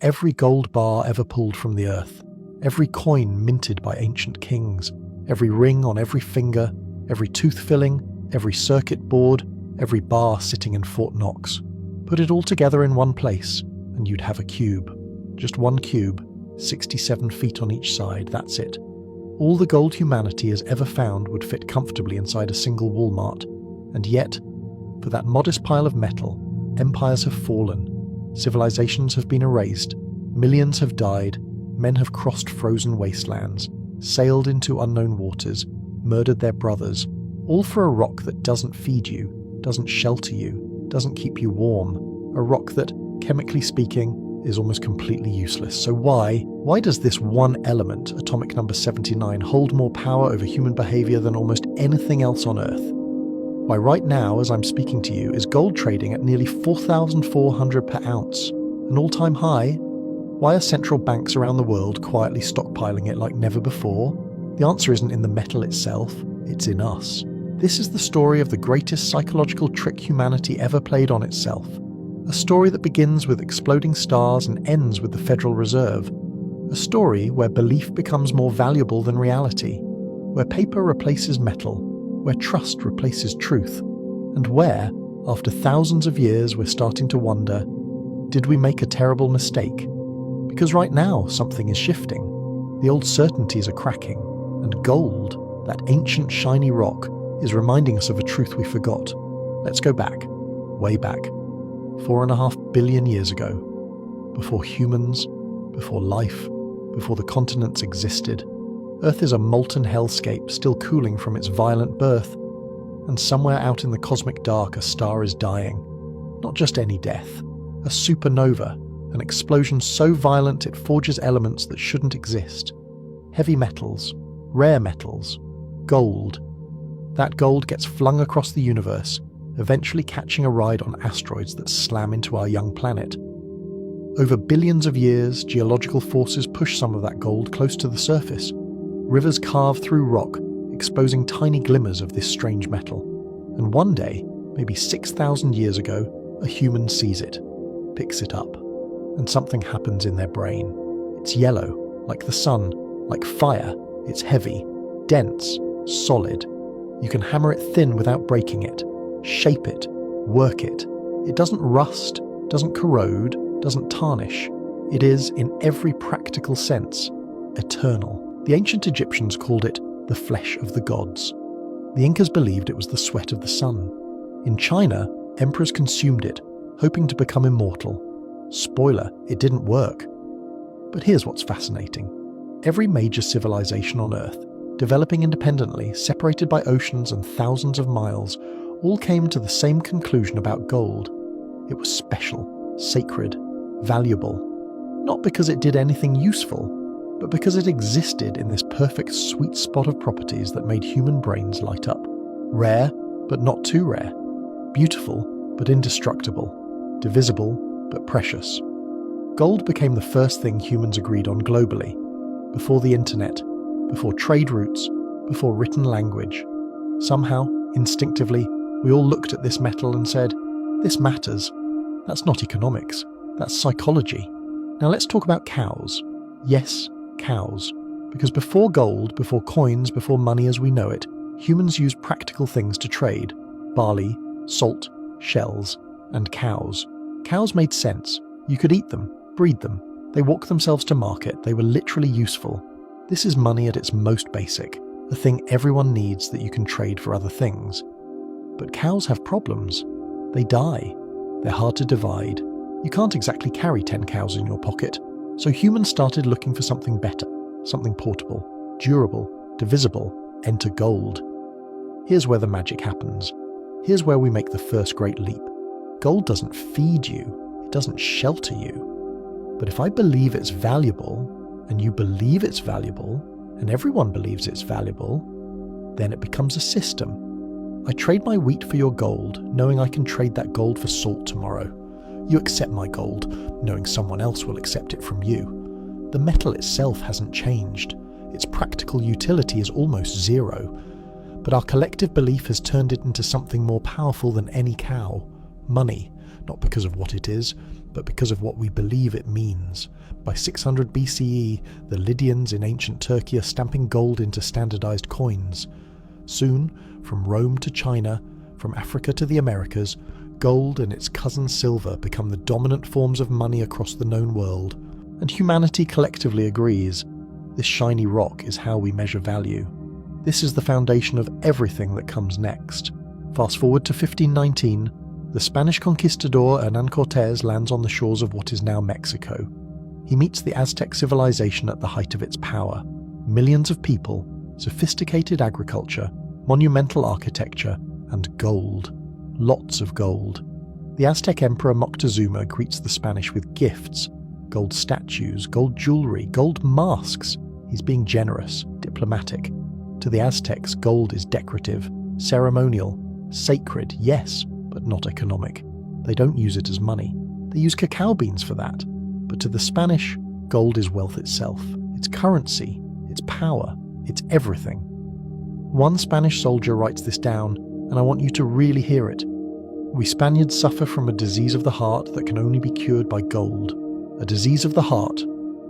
every gold bar ever pulled from the earth, every coin minted by ancient kings, every ring on every finger, every tooth filling, every circuit board, every bar sitting in Fort Knox. Put it all together in one place, and you'd have a cube. Just one cube, 67 feet on each side, that's it. All the gold humanity has ever found would fit comfortably inside a single Walmart. And yet, for that modest pile of metal, empires have fallen, civilizations have been erased, millions have died, men have crossed frozen wastelands, sailed into unknown waters, murdered their brothers, all for a rock that doesn't feed you, doesn't shelter you, doesn't keep you warm, a rock that, chemically speaking, is almost completely useless. So why does this one element, atomic number 79, hold more power over human behavior than almost anything else on Earth? Why right now, as I'm speaking to you, is gold trading at nearly 4,400 per ounce, an all-time high? Why are central banks around the world quietly stockpiling it like never before? The answer isn't in the metal itself, it's in us. This is the story of the greatest psychological trick humanity ever played on itself. A story that begins with exploding stars and ends with the Federal Reserve. A story where belief becomes more valuable than reality, where paper replaces metal, where trust replaces truth, and where, after thousands of years, we're starting to wonder, did we make a terrible mistake? Because right now, something is shifting. The old certainties are cracking, and gold, that ancient shiny rock, is reminding us of a truth we forgot. Let's go back, way back, 4.5 billion years ago. Before humans, before life, before the continents existed, Earth is a molten hellscape still cooling from its violent birth, and somewhere out in the cosmic dark a star is dying. Not just any death, a supernova, an explosion so violent it forges elements that shouldn't exist. Heavy metals, rare metals, gold. That gold gets flung across the universe, eventually catching a ride on asteroids that slam into our young planet. Over billions of years, geological forces push some of that gold close to the surface. Rivers carve through rock, exposing tiny glimmers of this strange metal. And one day, maybe 6,000 years ago, a human sees it, picks it up, and something happens in their brain. It's yellow, like the sun, like fire. It's heavy, dense, solid. You can hammer it thin without breaking it, shape it, work it. It doesn't rust, doesn't corrode, doesn't tarnish. It is, in every practical sense, eternal. The ancient Egyptians called it the flesh of the gods. The Incas believed it was the sweat of the sun. In China, emperors consumed it, hoping to become immortal. Spoiler, it didn't work. But here's what's fascinating. Every major civilization on Earth, developing independently, separated by oceans and thousands of miles, all came to the same conclusion about gold. It was special, sacred, valuable. Not because it did anything useful, but because it existed in this perfect sweet spot of properties that made human brains light up. Rare, but not too rare. Beautiful, but indestructible. Divisible, but precious. Gold became the first thing humans agreed on globally. Before the internet, before trade routes, before written language. Somehow, instinctively, we all looked at this metal and said, this matters. That's not economics, that's psychology. Now let's talk about cows. Yes, cows. Because before gold, before coins, before money as we know it, humans used practical things to trade. Barley, salt, shells, and cows. Cows made sense. You could eat them, breed them. They walked themselves to market. They were literally useful. This is money at its most basic, a thing everyone needs that you can trade for other things. But cows have problems. They die. They're hard to divide. You can't exactly carry 10 cows in your pocket. So humans started looking for something better, something portable, durable, divisible, enter gold. Here's where the magic happens. Here's where we make the first great leap. Gold doesn't feed you, it doesn't shelter you. But if I believe it's valuable, and you believe it's valuable, and everyone believes it's valuable, then it becomes a system. I trade my wheat for your gold, knowing I can trade that gold for salt tomorrow. You accept my gold, knowing someone else will accept it from you. The metal itself hasn't changed. Its practical utility is almost zero. But our collective belief has turned it into something more powerful than any cow. Money. not because of what it is, but because of what we believe it means. By 600 BCE, the Lydians in ancient Turkey are stamping gold into standardized coins. Soon, from Rome to China, from Africa to the Americas, gold and its cousin silver become the dominant forms of money across the known world, and humanity collectively agrees this shiny rock is how we measure value. This is the foundation of everything that comes next. Fast forward to 1519, the Spanish conquistador Hernán Cortés lands on the shores of what is now Mexico. He meets the Aztec civilization at the height of its power. Millions of people, sophisticated agriculture, monumental architecture, and gold. Lots of gold. The Aztec Emperor Moctezuma greets the Spanish with gifts. Gold statues, gold jewelry, gold masks. He's being generous, diplomatic. To the Aztecs, gold is decorative, ceremonial, sacred, yes, but not economic. They don't use it as money. They use cacao beans for that. But to the Spanish, gold is wealth itself. It's currency, it's power, it's everything. One Spanish soldier writes this down, and I want you to really hear it. We Spaniards suffer from a disease of the heart that can only be cured by gold. A disease of the heart.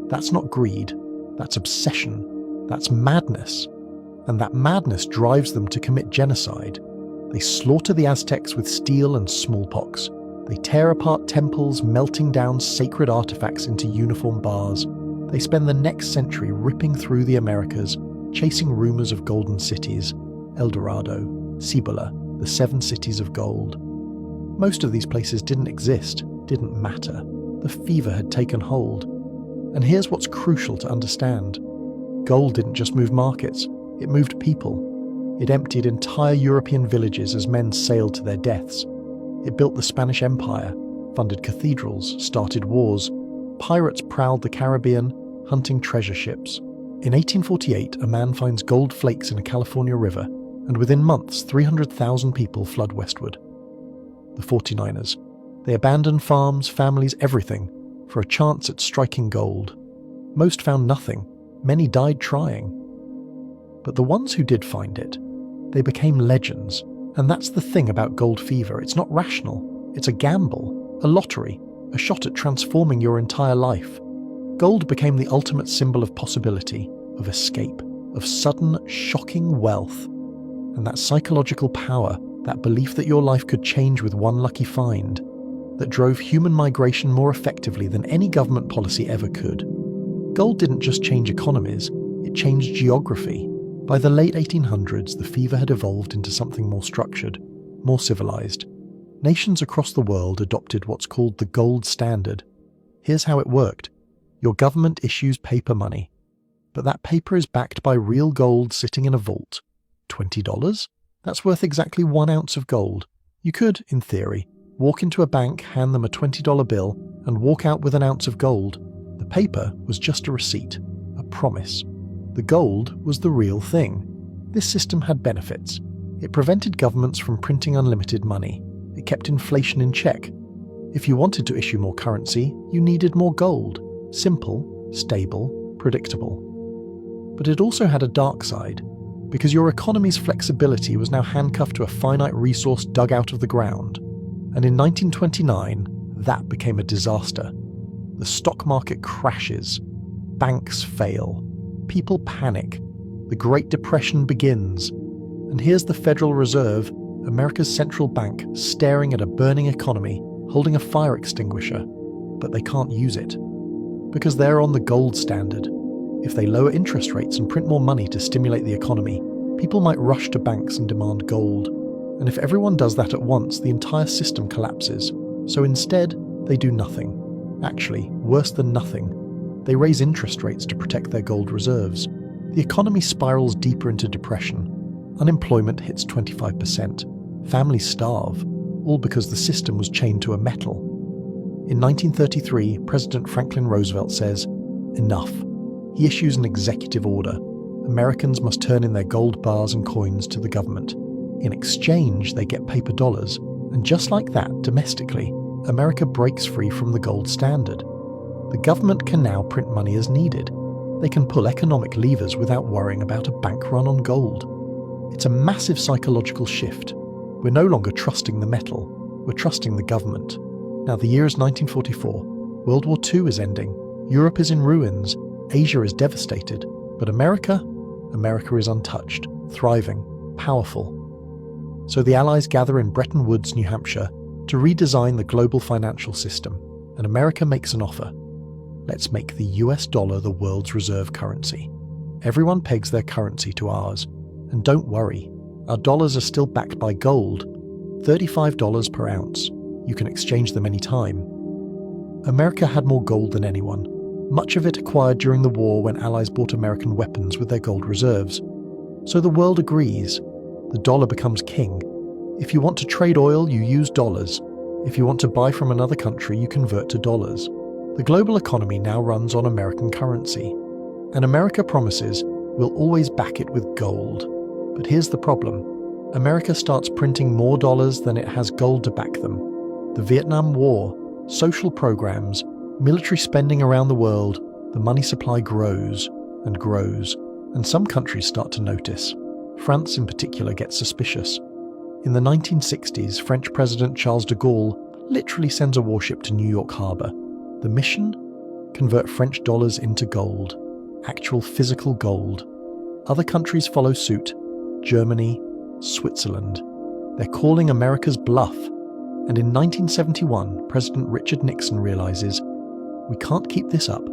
That's not greed. That's obsession. That's madness. And that madness drives them to commit genocide. They slaughter the Aztecs with steel and smallpox. They tear apart temples, melting down sacred artifacts into uniform bars. They spend the next century ripping through the Americas, chasing rumors of golden cities, El Dorado, Cibola, the 7 cities of gold. Most of these places didn't exist, didn't matter. The fever had taken hold. And here's what's crucial to understand. Gold didn't just move markets, it moved people. It emptied entire European villages as men sailed to their deaths. It built the Spanish Empire, funded cathedrals, started wars. Pirates prowled the Caribbean, hunting treasure ships. In 1848, a man finds gold flakes in a California river, and within months 300,000 people flood westward. The 49ers. They abandon farms, families, everything, for a chance at striking gold. Most found nothing. Many died trying. But the ones who did find it, they became legends. And that's the thing about gold fever. It's not rational. It's a gamble, a lottery, a shot at transforming your entire life. Gold became the ultimate symbol of possibility, of escape, of sudden, shocking wealth. And that psychological power, that belief that your life could change with one lucky find, that drove human migration more effectively than any government policy ever could. Gold didn't just change economies, it changed geography. By the late 1800s, the fever had evolved into something more structured, more civilized. Nations across the world adopted what's called the gold standard. Here's how it worked. Your government issues paper money, but that paper is backed by real gold sitting in a vault. $20? That's worth exactly 1 ounce of gold. You could, in theory, walk into a bank, hand them a $20 bill, and walk out with 1 ounce of gold. The paper was just a receipt, a promise. The gold was the real thing. This system had benefits. It prevented governments from printing unlimited money. It kept inflation in check. If you wanted to issue more currency, you needed more gold. Simple, stable, predictable. But it also had a dark side, because your economy's flexibility was now handcuffed to a finite resource dug out of the ground. And in 1929, that became a disaster. The stock market crashes. Banks fail. People panic. The Great Depression begins. And here's the Federal Reserve, America's central bank, staring at a burning economy, holding a fire extinguisher. But they can't use it. Because they're on the gold standard. If they lower interest rates and print more money to stimulate the economy, people might rush to banks and demand gold. And if everyone does that at once, the entire system collapses. So instead, they do nothing. Actually, worse than nothing. They raise interest rates to protect their gold reserves. The economy spirals deeper into depression. Unemployment hits 25%. Families starve, all because the system was chained to a metal. In 1933, President Franklin Roosevelt says, "Enough." He issues an executive order. Americans must turn in their gold bars and coins to the government. In exchange, they get paper dollars. And just like that, domestically, America breaks free from the gold standard. The government can now print money as needed. They can pull economic levers without worrying about a bank run on gold. It's a massive psychological shift. We're no longer trusting the metal, we're trusting the government. Now, the year is 1944. World War II is ending. Europe is in ruins. Asia is devastated. But America is untouched, thriving, powerful. So the Allies gather in Bretton Woods, New Hampshire, to redesign the global financial system, and America makes an offer. Let's make the US dollar the world's reserve currency. Everyone pegs their currency to ours. And don't worry, our dollars are still backed by gold, $35 per ounce. You can exchange them any time. America had more gold than anyone, much of it acquired during the war when Allies bought American weapons with their gold reserves. So the world agrees. The dollar becomes king. If you want to trade oil, you use dollars. If you want to buy from another country, you convert to dollars. The global economy now runs on American currency. And America promises we'll always back it with gold. But here's the problem. America starts printing more dollars than it has gold to back them. The Vietnam War, social programs, military spending around the world, the money supply grows and grows, and some countries start to notice. France in particular gets suspicious. In the 1960s, French President Charles de Gaulle literally sends a warship to New York Harbor. The mission? Convert French dollars into gold. Actual physical gold. Other countries follow suit. Germany, Switzerland. They're calling America's bluff. And in 1971, President Richard Nixon realizes, we can't keep this up.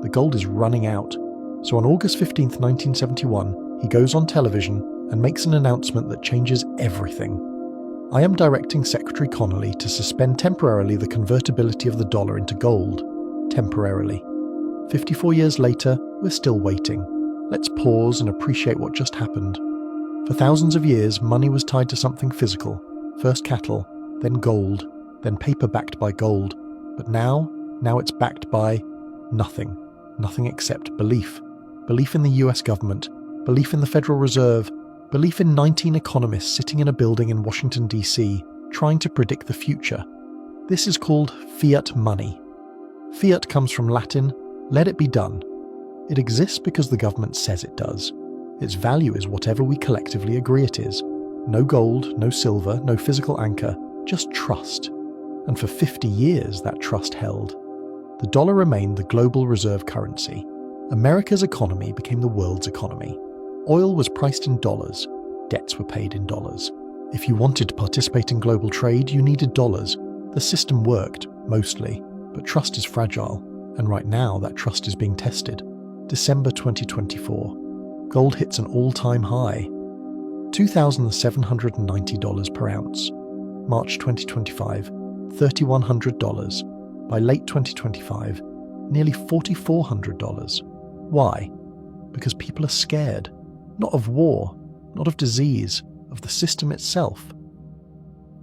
The gold is running out. So on August 15, 1971, he goes on television and makes an announcement that changes everything. I am directing Secretary Connolly to suspend temporarily the convertibility of the dollar into gold. Temporarily. 54 years later, we're still waiting. Let's pause and appreciate what just happened. For thousands of years, money was tied to something physical. First cattle, then gold, then paper backed by gold. But now it's backed by nothing. Nothing except belief. Belief in the US government, belief in the Federal Reserve, belief in 19 economists sitting in a building in Washington, D.C., trying to predict the future. This is called fiat money. Fiat comes from Latin, let it be done. It exists because the government says it does. Its value is whatever we collectively agree it is. No gold, no silver, no physical anchor, just trust. And for 50 years that trust held. The dollar remained the global reserve currency. America's economy became the world's economy. Oil was priced in dollars. Debts were paid in dollars. If you wanted to participate in global trade, you needed dollars. The system worked, mostly, but trust is fragile, and right now that trust is being tested. December 2024. Gold hits an all-time high. $2,790 per ounce. March 2025, $3,100. By late 2025, nearly $4,400. Why? Because people are scared. Not of war, not of disease, of the system itself.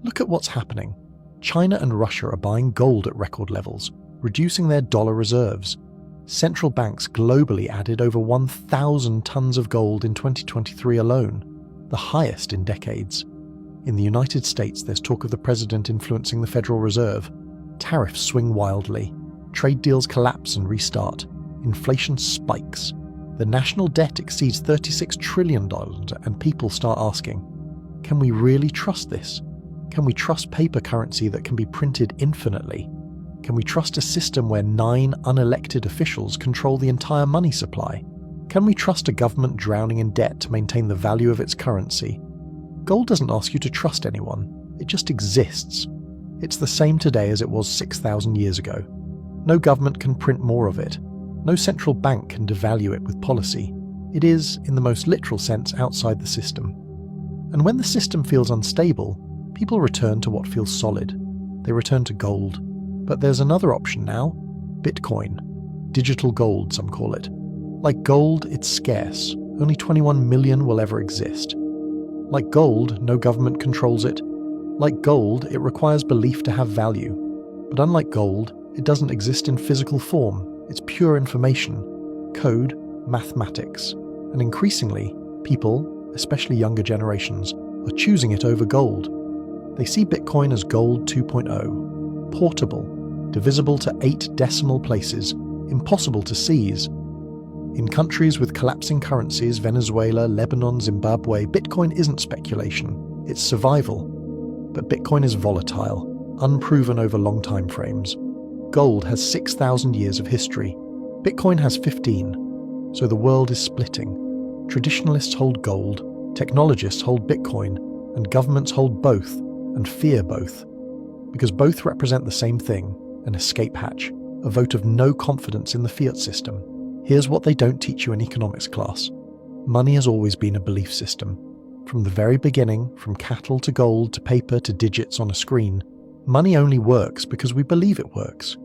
Look at what's happening. China and Russia are buying gold at record levels, reducing their dollar reserves. Central banks globally added over 1,000 tons of gold in 2023 alone, the highest in decades. In the United States, there's talk of the president influencing the Federal Reserve. Tariffs swing wildly. Trade deals collapse and restart. Inflation spikes. The national debt exceeds $36 trillion, and people start asking, can we really trust this? Can we trust paper currency that can be printed infinitely? Can we trust a system where 9 unelected officials control the entire money supply? Can we trust a government drowning in debt to maintain the value of its currency? Gold doesn't ask you to trust anyone. It just exists. It's the same today as it was 6,000 years ago. No government can print more of it. No central bank can devalue it with policy. It is, in the most literal sense, outside the system. And when the system feels unstable, people return to what feels solid. They return to gold. But there's another option now. Bitcoin. Digital gold, some call it. Like gold, it's scarce. Only 21 million will ever exist. Like gold, no government controls it. Like gold, it requires belief to have value. But unlike gold, it doesn't exist in physical form. It's pure information, code, mathematics. And increasingly, people, especially younger generations, are choosing it over gold. They see Bitcoin as gold 2.0, portable, divisible to 8 decimal places, impossible to seize. In countries with collapsing currencies, Venezuela, Lebanon, Zimbabwe, Bitcoin isn't speculation, it's survival. But Bitcoin is volatile. unproven over long time frames. Gold has 6,000 years of history. Bitcoin has 15, so the world is splitting. Traditionalists hold gold, technologists hold Bitcoin, and governments hold both and fear both. Because both represent the same thing, an escape hatch, a vote of no confidence in the fiat system. Here's what they don't teach you in economics class. Money has always been a belief system. From the very beginning, from cattle to gold to paper to digits on a screen, money only works because we believe it works.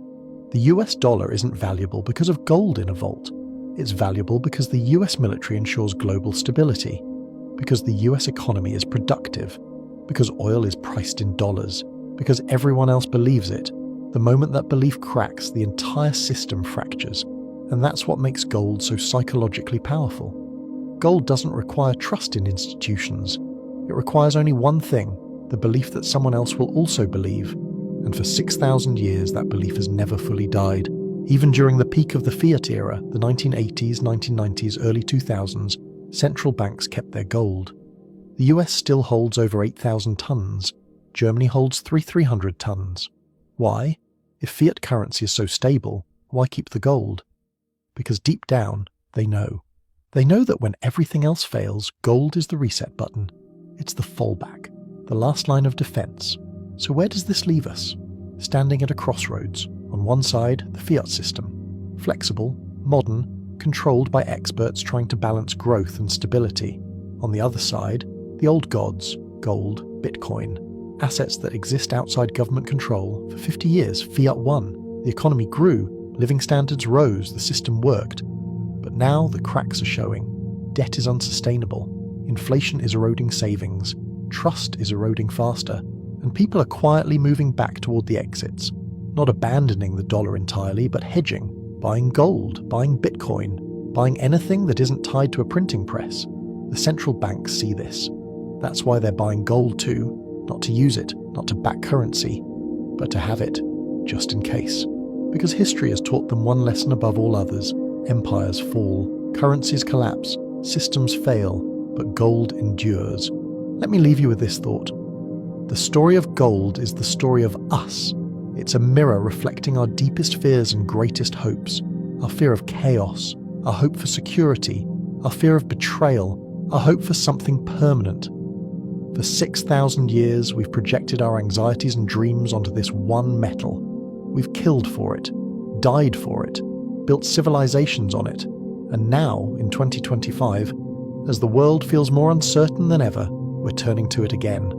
The US dollar isn't valuable because of gold in a vault. It's valuable because the US military ensures global stability, because the US economy is productive, because oil is priced in dollars, because everyone else believes it. The moment that belief cracks, the entire system fractures, and that's what makes gold so psychologically powerful. Gold doesn't require trust in institutions. It requires only one thing, the belief that someone else will also believe. And for 6,000 years, that belief has never fully died. Even during the peak of the fiat era, the 1980s, 1990s, early 2000s, central banks kept their gold. The US still holds over 8,000 tons. Germany holds 300 tons. Why? If fiat currency is so stable, why keep the gold? Because deep down, they know. They know that when everything else fails, gold is the reset button. It's the fallback, the last line of defense. So where does this leave us? Standing at a crossroads. On one side, the fiat system. Flexible, modern, controlled by experts trying to balance growth and stability. On the other side, the old gods, gold, Bitcoin. Assets that exist outside government control. For 50 years, fiat won. The economy grew, living standards rose, the system worked. But now the cracks are showing. Debt is unsustainable. Inflation is eroding savings. Trust is eroding faster. And people are quietly moving back toward the exits. Not abandoning the dollar entirely, but hedging. Buying gold, buying Bitcoin, buying anything that isn't tied to a printing press. The central banks see this. That's why they're buying gold too. Not to use it, not to back currency, but to have it, just in case. Because history has taught them one lesson above all others. Empires fall, currencies collapse, systems fail, but gold endures. Let me leave you with this thought. The story of gold is the story of us. It's a mirror reflecting our deepest fears and greatest hopes. Our fear of chaos, our hope for security, our fear of betrayal, our hope for something permanent. For 6,000 years, we've projected our anxieties and dreams onto this one metal. We've killed for it, died for it, built civilizations on it, and now, in 2025, as the world feels more uncertain than ever, we're turning to it again.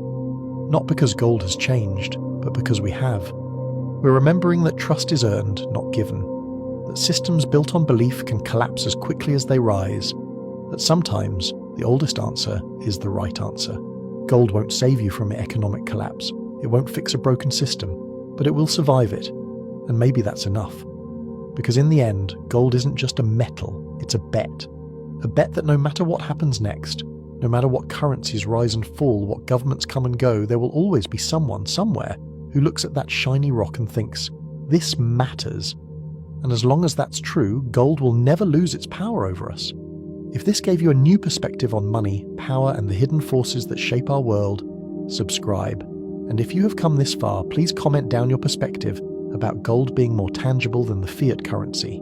Not because gold has changed, but because we have. We're remembering that trust is earned, not given. That systems built on belief can collapse as quickly as they rise. That sometimes the oldest answer is the right answer. Gold won't save you from economic collapse. It won't fix a broken system, but it will survive it. And maybe that's enough. Because in the end, gold isn't just a metal, it's a bet. A bet that no matter what happens next, no matter what currencies rise and fall, what governments come and go, there will always be someone, somewhere, who looks at that shiny rock and thinks, this matters. And as long as that's true, gold will never lose its power over us. If this gave you a new perspective on money, power, and the hidden forces that shape our world, subscribe. And if you have come this far, please comment down your perspective about gold being more tangible than the fiat currency.